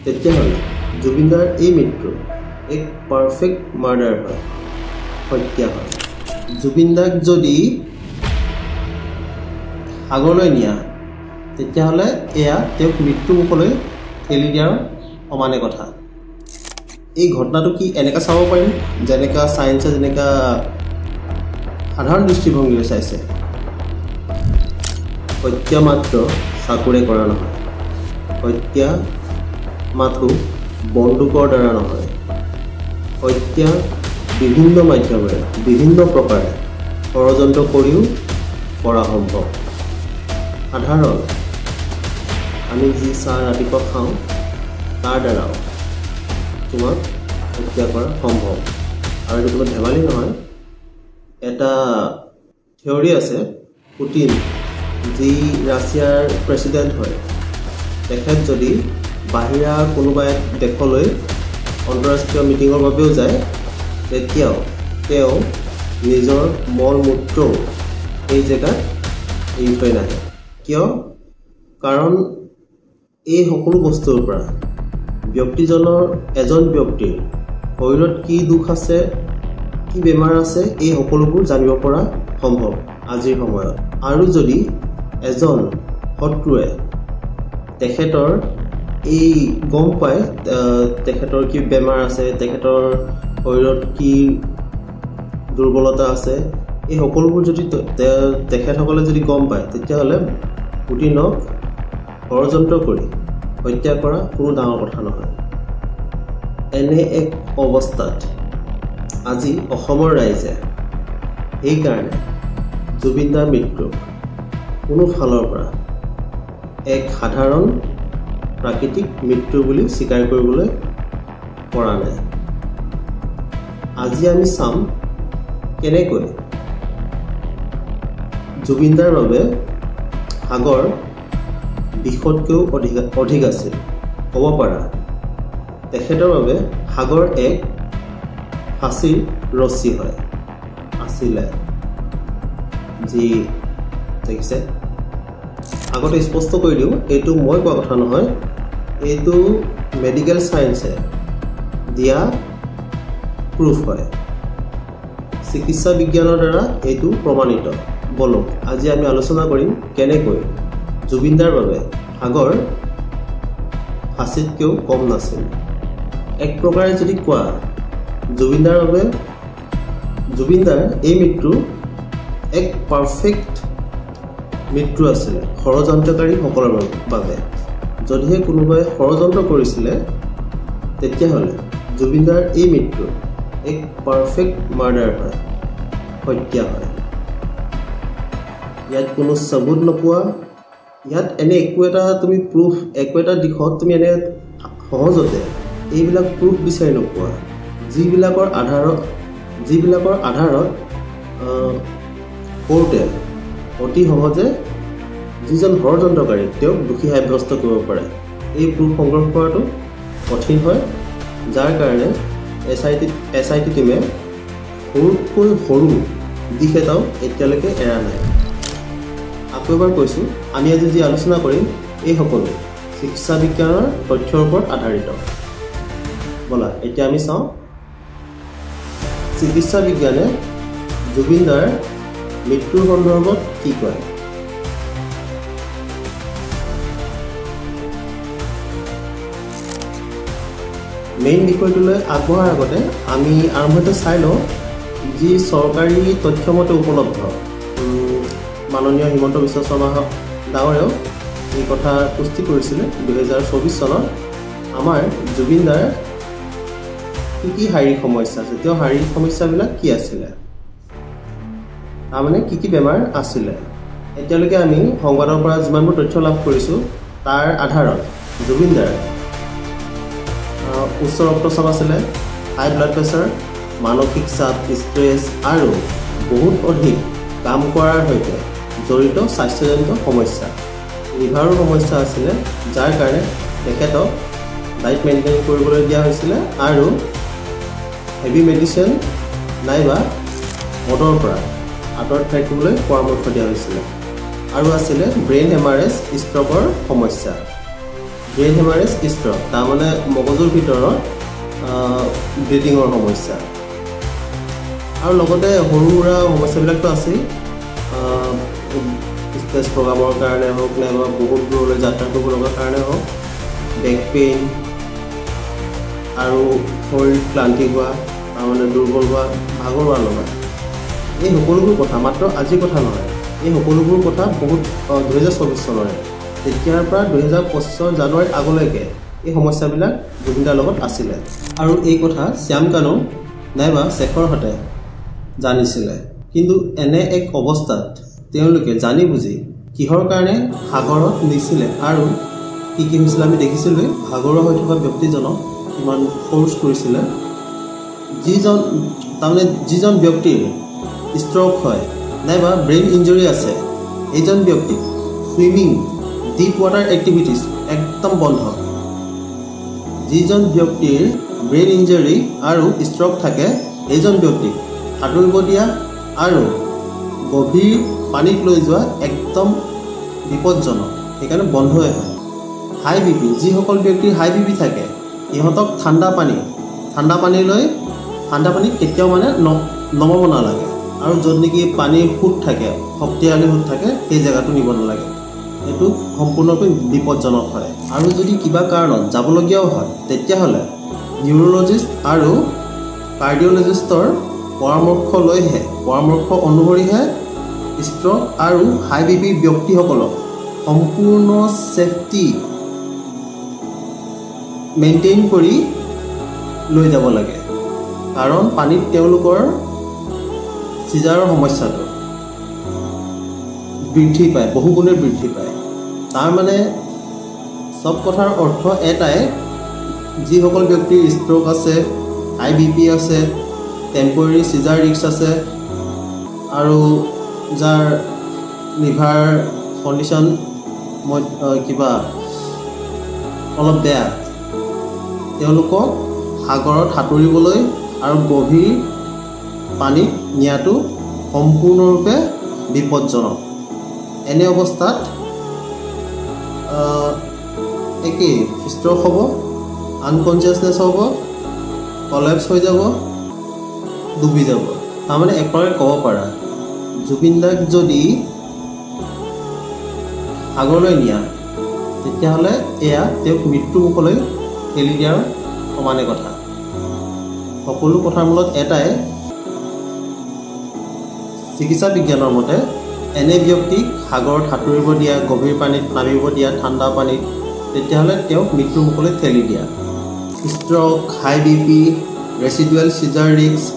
তেতিয়াহ'লে জুবিনদাৰ এই মৃত্যু এক পাৰফেক্ট মাৰ্ডাৰ হয়, হত্যা হয়। জুবিনদাক যদি আগলৈ নিয়া তেতিয়াহ'লে এয়া তেওঁক মৃত্যুমুখলৈ ঠেলি দিয়াৰ সমানে কথা। এই ঘটনাটো কি এনেকৈ চাব পাৰিম যেনেকৈ ছায়েন্সে যেনেকৈ সাধাৰণ দৃষ্টিভংগীৰে চাইছে। হত্যা মাত্ৰ চাকুৰে কৰা নহয়, হত্যা মাথো বন্দুকৰ দ্বাৰা নহয়, হত্যা বিভিন্ন মাধ্যমেৰে বিভিন্ন প্ৰকাৰে ষড়যন্ত্ৰ কৰিও কৰা সম্ভৱ। সাধাৰণ আমি যি চাহ ৰাতিপুৱা খাওঁ তাৰ দ্বাৰাও তোমাক হত্যা কৰা সম্ভৱ। আৰু এইটো কোনো ধেমালি নহয়। এটা থিয়ৰী আছে, পুটিন যি ৰাছিয়াৰ প্ৰেছিডেণ্ট হয়, তেখেত যদি বাহিৰা কোনোবা এক দেশলৈ আন্তঃৰাষ্ট্ৰীয় মিটিঙৰ বাবেও যায় তেতিয়াও তেওঁ নিজৰ মল মূত্ৰও এই জেগাত এৰি থৈ নাহে। কিয়? কাৰণ এই সকলো বস্তুৰ পৰা ব্যক্তিজনৰ এজন ব্যক্তিৰ শৰীৰত কি দুখ আছে, কি বেমাৰ আছে, এই সকলোবোৰ জানিব পৰা সম্ভৱ আজিৰ সময়ত। আৰু যদি এজন শত্ৰুৱে তেখেতৰ এই গম পায় তেখেতৰ কি বেমাৰ আছে, তেখেতৰ শৰীৰত কি দুৰ্বলতা আছে, এই সকলোবোৰ যদি তেখেতসকলে যদি গম পায় তেতিয়াহ'লে পুটিনক ষড়যন্ত্ৰ কৰি হত্যা কৰা কোনো ডাঙৰ কথা নহয়। এনে এক অৱস্থাত আজি অসমৰ ৰাইজে সেইকাৰণে জুবিনদাৰ মৃত্যুক কোনো ফালৰ পৰা এক সাধাৰণ প্ৰাকৃতিক মৃত্যু বুলি স্বীকাৰ কৰিবলৈ পৰা নাই। আজি আমি চাম কেনেকৈ জুবিনদাৰ বাবে সাগৰ বিষতকৈও অধিক আছিল। ক'ব পাৰা তেখেতৰ বাবে সাগৰ এক ফাঁচীৰ ৰছী হয় আছিলে। যি দেখিছে, আগতে স্পষ্ট কৰি দিওঁ, এইটো মই কোৱা কথা নহয়, এইটো মেডিকেল ছায়েন্সে দিয়া প্ৰুফ হয়, চিকিৎসা বিজ্ঞানৰ দ্বাৰা এইটো প্ৰমাণিত। বলক আজি আমি আলোচনা কৰিম কেনেকৈ জুবিনদাৰ বাবে সাগৰ ফাঁচীতকৈও কম নাছিল। এক প্ৰকাৰে যদি কোৱা জুবিনদাৰ এই মৃত্যু এক পাৰফেক্ট মৃত্যু আছিলে ষড়যন্ত্ৰকাৰীসকলৰ বাবে। যদিহে কোনোবাই ষড়যন্ত্ৰ কৰিছিলে তেতিয়াহ'লে জুবিনদাৰ এই মৃত্যু এক পাৰফেক্ট মাৰ্ডাৰ হয়, হত্যা হয়। ইয়াত কোনো সবুত নোপোৱা, ইয়াত এনে একো এটা তুমি প্ৰুফ, একো এটা দিশত তুমি এনে সহজতে এইবিলাক প্ৰুফ বিচাৰি নোপোৱা যিবিলাকৰ আধাৰত কোৰ্টে অতি সহজে যিজন ষড়যন্ত্ৰকাৰী তেওঁক দোষী সাব্যস্ত কৰিব পাৰে। এই প্ৰুফ সংগ্ৰহ কৰাটো কঠিন হয়, যাৰ কাৰণে এছ আই টি টিমে সৰুতকৈ সৰু দিশ এটাও এতিয়ালৈকে এৰা নাই। আকৌ এবাৰ কৈছোঁ, আমি আজি যি আলোচনা কৰিম এই সকলো চিকিৎসা বিজ্ঞানৰ তথ্যৰ ওপৰত আধাৰিত। ব'লা এতিয়া আমি চাওঁ চিকিৎসা বিজ্ঞানে জুবিনদাৰ মৃত্যুৰ সন্দৰ্ভত কি কয়। মেইন বিষয়টোলৈ আগবঢ়াৰ আগতে আমি আৰম্ভতে চাই লওঁ যি চৰকাৰী তথ্যমতে উপলব্ধ। মাননীয় হিমন্ত বিশ্ব শৰ্মা ডাঙৰেও এই কথা পুষ্টি কৰিছিলে 2024 চনত আমাৰ জুবিনদাৰ কি শাৰীৰিক সমস্যা আছে, তেওঁ শাৰীৰিক সমস্যাবিলাক কি আছিলে, তাৰমানে কি বেমাৰ আছিলে। এতিয়ালৈকে আমি সংবাদৰ পৰা যিমানবোৰ তথ্য লাভ কৰিছোঁ তাৰ আধাৰত জুবিনদাৰ উচ্চ ৰক্তচাপ আছিলে, হাই ব্লাড প্ৰেছাৰ, মানসিক চাপ, ষ্ট্ৰেছ আৰু বহুত অধিক কাম কৰাৰ সৈতে জড়িত স্বাস্থ্যজনিত সমস্যা, লিভাৰৰ সমস্যা আছিলে, যাৰ কাৰণে তেখেতক ডায়েট মেইনটেইন কৰিবলৈ দিয়া হৈছিলে আৰু হেভি মেডিচিন নাইবা মদৰ পৰা আঁতৰত থাকিবলৈ পৰামৰ্শ দিয়া হৈছিলে। আৰু আছিলে ব্ৰেইন হেমাৰেজ, ষ্ট্ৰকৰ সমস্যা। ব্ৰেইন হেমাৰেজ ষ্ট্ৰক তাৰমানে মগজুৰ ভিতৰত ব্লিডিঙৰ সমস্যা আৰু লগতে সৰু সুৰা সমস্যাবিলাকতো আছেই ষ্টেজ প্ৰগ্ৰামৰ কাৰণে হওক নাইবা বহুত দূৰলৈ যাত্ৰা কৰিব লগাৰ কাৰণে হওক বেক পেইন আৰু শৰীৰ ক্লান্তি হোৱা তাৰমানে দুৰ্বল হোৱা ভাগৰুৱা লগা এই সকলোবোৰ কথা মাত্ৰ আজিৰ কথা নহয় এই সকলোবোৰ কথা বহুত 2024 চনৰে তেতিয়াৰ পৰা 2025 জানুৱাৰী আগলৈকে এই সমস্যাবিলাক জুবিনদাৰ লগত আছিলে আৰু এই কথা শ্যাম কানু নাইবা শেখৰহঁতে জানিছিলে কিন্তু এনে এক অৱস্থাত তেওঁলোকে জানি বুজি কিহৰ কাৰণে সাগৰত নিছিলে আৰু কি হৈছিলে আমি দেখিছিলোঁ ভাগৰুৱা হৈ থকা ব্যক্তিজনক কিমান ফ'ৰ্চ কৰিছিলে যিজন ব্যক্তিৰ ষ্ট্ৰক হয় নাইবা ব্ৰেইন ইঞ্জুৰি আছে এইজন ব্যক্তিক ছুইমিং ডিপ ৱাটাৰ এক্টিভিটিজ একদম বন্ধ যিজন ব্যক্তিৰ ব্ৰেইন ইঞ্জুৰি আৰু ষ্ট্ৰক থাকে এইজন ব্যক্তিক সাঁতুৰিব দিয়া আৰু গভীৰ পানীত লৈ যোৱা একদম বিপদজনক সেইকাৰণে বন্ধই হয় হাই বিপি যিসকল ব্যক্তিৰ হাই বিপি থাকে ইহঁতক ঠাণ্ডা পানীত কেতিয়াও মানে নমাব নালাগে আৰু য'ত নেকি পানীৰ সোঁত থাকে শক্তিশালী সোঁত থাকে সেই জেগাটো নিব নালাগে এইটো সম্পূৰ্ণকৈ বিপদজনক হয় আৰু যদি কিবা কাৰণত যাবলগীয়াও হয় তেতিয়াহ'লে নিউৰলজিষ্ট আৰু কাৰ্ডিঅ'লজিষ্টৰ পৰামৰ্শ অনুসৰিহে ষ্ট্ৰক আৰু হাই বিপি ব্যক্তিসকলক সম্পূৰ্ণ ছেফটি মেইনটেইন কৰি লৈ যাব লাগে কাৰণ পানীত তেওঁলোকৰ চিজাৰৰ সমস্যাটো বৃদ্ধি পায় বহুগুণে বৃদ্ধি পায় তাৰমানে চব কথাৰ অৰ্থ এটাই যিসকল ব্যক্তিৰ ষ্ট্ৰক আছে হাই বিপি আছে টেম্পৰেৰী চিজাৰ ৰিস্ক আছে আৰু যাৰ লিভাৰ কণ্ডিশ্যন কিবা অলপ বেয়া তেওঁলোকক সাগৰত সাঁতুৰিবলৈ আৰু গভীৰ পানীত নিয়াটো সম্পূৰ্ণৰূপে বিপদজনক এনে অৱস্থাত একেই ষ্ট্ৰক হ'ব আনকনচিয়াছনেছ হ'ব কলেপছ হৈ যাব ডুবি যাব তাৰমানে এক প্ৰকাৰে ক'ব পাৰা জুবিনদাক যদি সাগৰলৈ নিয়া তেতিয়াহ'লে এয়া তেওঁক মৃত্যুমুখলৈ ঠেলি দিয়াৰ সমানে কথা সকলো কথাৰ মূলত এটাই চিকিৎসা বিজ্ঞানৰ মতে এনে ব্যক্তিক সাগৰত সাঁতুৰিব দিয়া গভীৰ পানীত নামিব দিয়া ঠাণ্ডা পানীত তেতিয়াহ'লে তেওঁক মৃত্যুমুখলৈ ঠেলি দিয়া ষ্ট্ৰক হাই বিপি ৰেচিডুৱেল চিজাৰ ৰিস্ক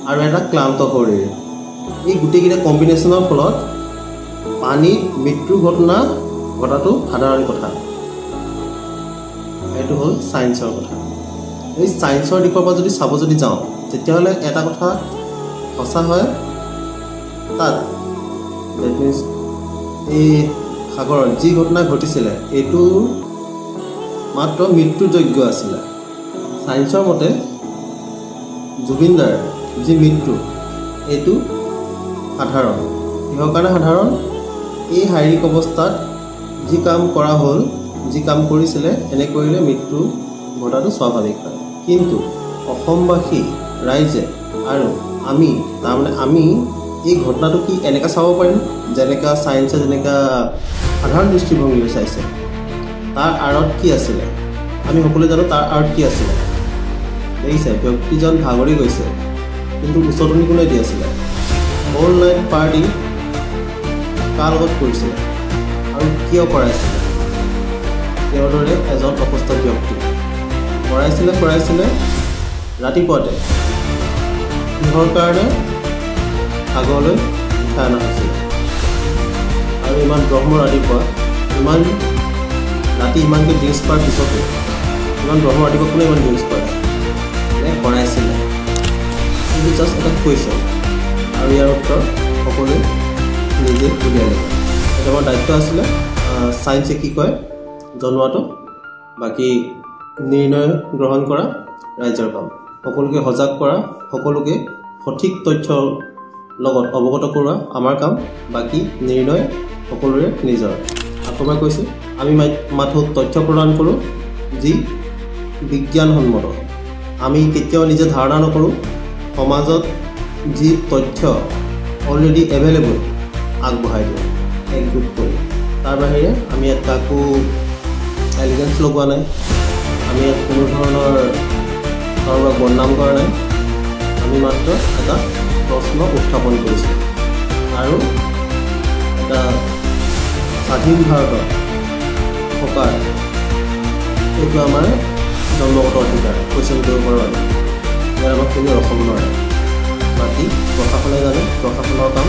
আৰু এটা ক্লান্ত শৰীৰ এই গোটেইকেইটা কম্বিনেশ্যনৰ ফলত পানীত মৃত্যুৰ ঘটাটো সাধাৰণ কথা এইটো হ'ল ছায়েন্সৰ কথা এই ছায়েন্সৰ দিশৰ পৰা যদি চাব যাওঁ তেতিয়াহ'লে এটা কথা সঁচা হয় তাত ডেট মিনছ এই সাগৰত যি ঘটনা ঘটিছিলে এইটো মাত্ৰ মৃত্যুযোগ্য আছিলে ছায়েন্সৰ মতে জুবিনদাৰ যি মৃত্যু এইটো সাধাৰণ কিহৰ কাৰণে সাধাৰণ এই শাৰীৰিক অৱস্থাত যি কাম কৰা হ'ল যি কাম কৰিছিলে এনে কৰিলে মৃত্যু ঘটাটো স্বাভাৱিক হয় কিন্তু অসমবাসী ৰাইজে আৰু আমি এই ঘটনাটো কি এনেকৈ চাব পাৰিম যেনেকৈ ছায়েন্সে যেনেকৈ সাধাৰণ দৃষ্টিভংগীৰে চাইছে তাৰ আঁৰত কি আছিলে আমি সকলোৱে জানো তাৰ আঁৰত কি আছিলে দেখিছে ব্যক্তিজন ভাগৰি গৈছে কিন্তু উচতনি কোনে দি আছিলে অল নাইট পাৰ্টি কাৰ লগত কৰিছিলে আৰু কিয় কৰাইছিলে তেওঁৰ দৰে এজন অসুস্থ ব্যক্তি কৰাইছিলে ৰাতিপুৱাতে কিহৰ কাৰণে সাগৰলৈ উঠাই অনা হৈছিল আৰু ইমান ব্ৰহ্ম ৰাতিপুৱা ইমান ৰাতি ইমানকৈ ড্ৰিংকছ কৰাৰ পিছতো ইমান ব্ৰহ্ম ৰাতিপুৱা কোনে ইমান ড্ৰিংকছ কৰে কৰাইছিলে কিন্তু জাষ্ট এটা কুৱেশ্যন আৰু ইয়াৰ উত্তৰ সকলোৱে নিজে উলিয়াই ল'ব এটা আমাৰ দায়িত্ব আছিলে ছায়েন্সে কি কয় জনোৱাটো বাকী নিৰ্ণয় গ্ৰহণ কৰা ৰাইজৰ কাম সকলোকে সজাগ কৰা সকলোকে সঠিক তথ্যৰ লগত অৱগত কৰোৱা আমাৰ কাম বাকী নিৰ্ণয় সকলোৰে নিজৰ আকৌ মই কৈছোঁ আমি মাথো তথ্য প্ৰদান কৰোঁ যি বিজ্ঞানসন্মত। আমি কেতিয়াও নিজে ধাৰণা নকৰোঁ সমাজত যি তথ্য অলৰেডি এভেইলেবল আগবঢ়াই দিওঁ একগোট কৰি। তাৰ বাহিৰে আমি ইয়াত কাকো এলিগেঞ্চ লগোৱা নাই, আমি ইয়াত কোনো ধৰণৰ কাৰোবাক বদনাম কৰা নাই। আমি মাত্ৰ এটা প্ৰশ্ন উত্থাপন কৰিছোঁ আৰু এটা স্বাধীন ভাৰতত থকাৰ এইটো আমাৰ জন্মগত অধিকাৰ, কুৱেশ্যন কৰিব পাৰোঁ আমি। ইয়াৰ আমাক কোনো ৰখাব নোৱাৰে। বাকী প্ৰশাসনে জানে, প্ৰশাসনৰ কাম।